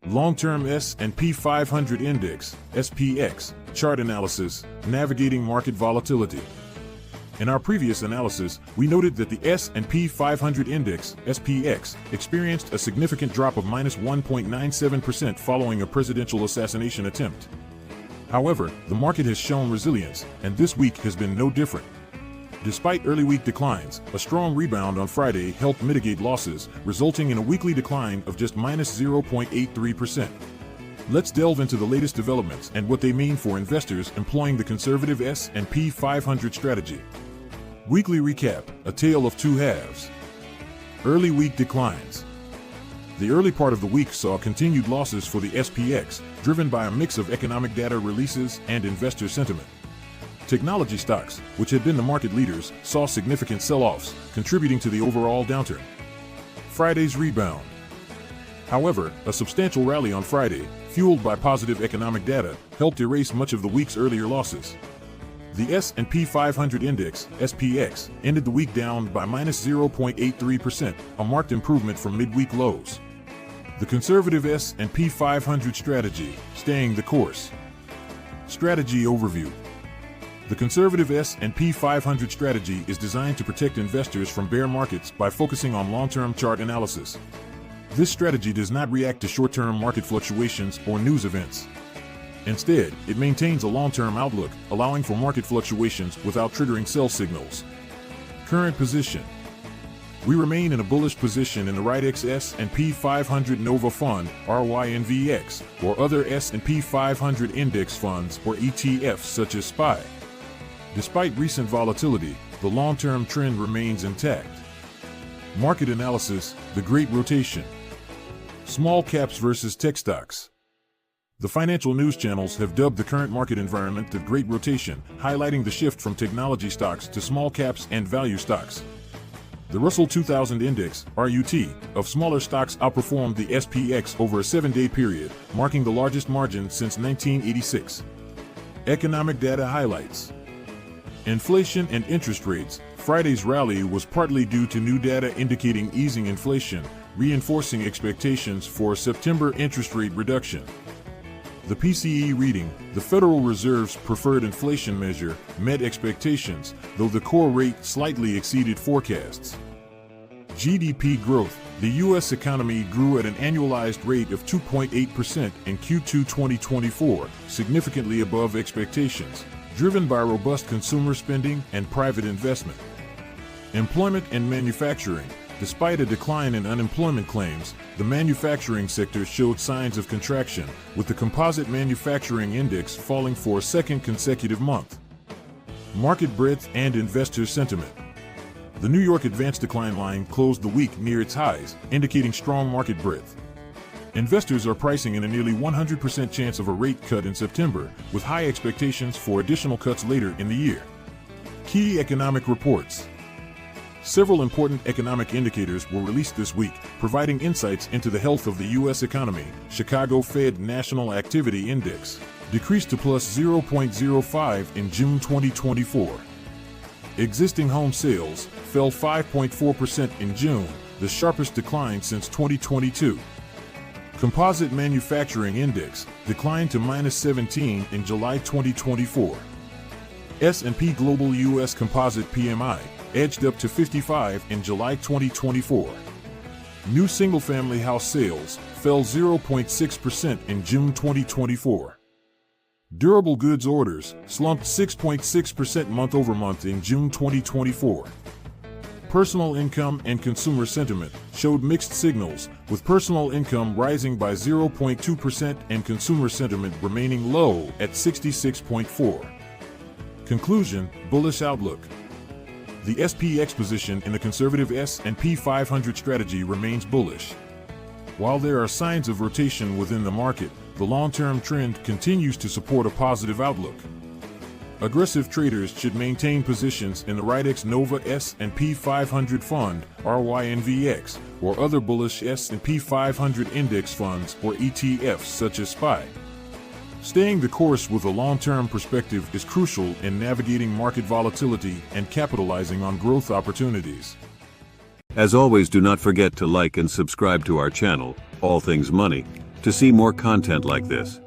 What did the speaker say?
Long-term S&P 500 Index, SPX, chart analysis, navigating market volatility. In our previous analysis, we noted that the S&P 500 Index, SPX, experienced a significant drop of -1.97% following a presidential assassination attempt. However, the market has shown resilience, and this week has been no different. Despite early week declines, a strong rebound on Friday helped mitigate losses, resulting in a weekly decline of just -0.83%. Let's delve into the latest developments and what they mean for investors employing the conservative S&P 500 strategy. Weekly recap, a tale of two halves. Early week declines. The early part of the week saw continued losses for the SPX, driven by a mix of economic data releases and investor sentiment. Technology stocks, which had been the market leaders, saw significant sell-offs, contributing to the overall downturn. Friday's rebound. However, a substantial rally on Friday, fueled by positive economic data, helped erase much of the week's earlier losses. The S&P 500 Index, SPX, ended the week down by -0.83%, a marked improvement from midweek lows. The conservative S&P 500 strategy, staying the course. Strategy overview. The conservative S&P 500 strategy is designed to protect investors from bear markets by focusing on long-term chart analysis. This strategy does not react to short-term market fluctuations or news events. Instead, it maintains a long-term outlook, allowing for market fluctuations without triggering sell signals. Current position. We remain in a bullish position in the RIDEX S&P 500 Nova Fund, RYNVX, or other S&P 500 index funds or ETFs such as SPY. Despite recent volatility, the long-term trend remains intact. Market analysis, the Great Rotation. Small caps versus tech stocks. The financial news channels have dubbed the current market environment the Great Rotation, highlighting the shift from technology stocks to small caps and value stocks. The Russell 2000 Index, RUT, of smaller stocks outperformed the SPX over a 7-day period, marking the largest margin since 1986. Economic data highlights. Inflation and interest rates. Friday's rally was partly due to new data indicating easing inflation, reinforcing expectations for a September interest rate reduction. The PCE reading, the Federal Reserve's preferred inflation measure, met expectations, though the core rate slightly exceeded forecasts. GDP growth. The U.S. economy grew at an annualized rate of 2.8% in Q2 2024, significantly above expectations, driven by robust consumer spending and private investment. Employment and manufacturing. Despite a decline in unemployment claims, the manufacturing sector showed signs of contraction, with the composite manufacturing index falling for a second consecutive month. Market breadth and investor sentiment. The New York advanced decline line closed the week near its highs, indicating strong market breadth. Investors are pricing in a nearly 100% chance of a rate cut in September, with high expectations for additional cuts later in the year. Key economic reports. Several important economic indicators were released this week, providing insights into the health of the U.S. economy. Chicago Fed National Activity Index decreased to +0.05 in June 2024. Existing home sales fell 5.4% in June, the sharpest decline since 2022. Composite Manufacturing Index declined to -17 in July 2024. S&P Global U.S. Composite PMI edged up to 55 in July 2024. New single-family house sales fell 0.6% in June 2024. Durable goods orders slumped 6.6% month-over-month in June 2024. Personal income and consumer sentiment showed mixed signals, with personal income rising by 0.2% and consumer sentiment remaining low at 66.4. Conclusion: bullish outlook. The SPX position in the conservative S&P 500 strategy remains bullish. While there are signs of rotation within the market, the long-term trend continues to support a positive outlook. Aggressive traders should maintain positions in the RIDEX Nova S&P 500 Fund, RYNVX, or other bullish S&P 500 index funds or ETFs such as SPY. Staying the course with a long-term perspective is crucial in navigating market volatility and capitalizing on growth opportunities. As always, do not forget to like and subscribe to our channel, All Things Money. To see more content like this,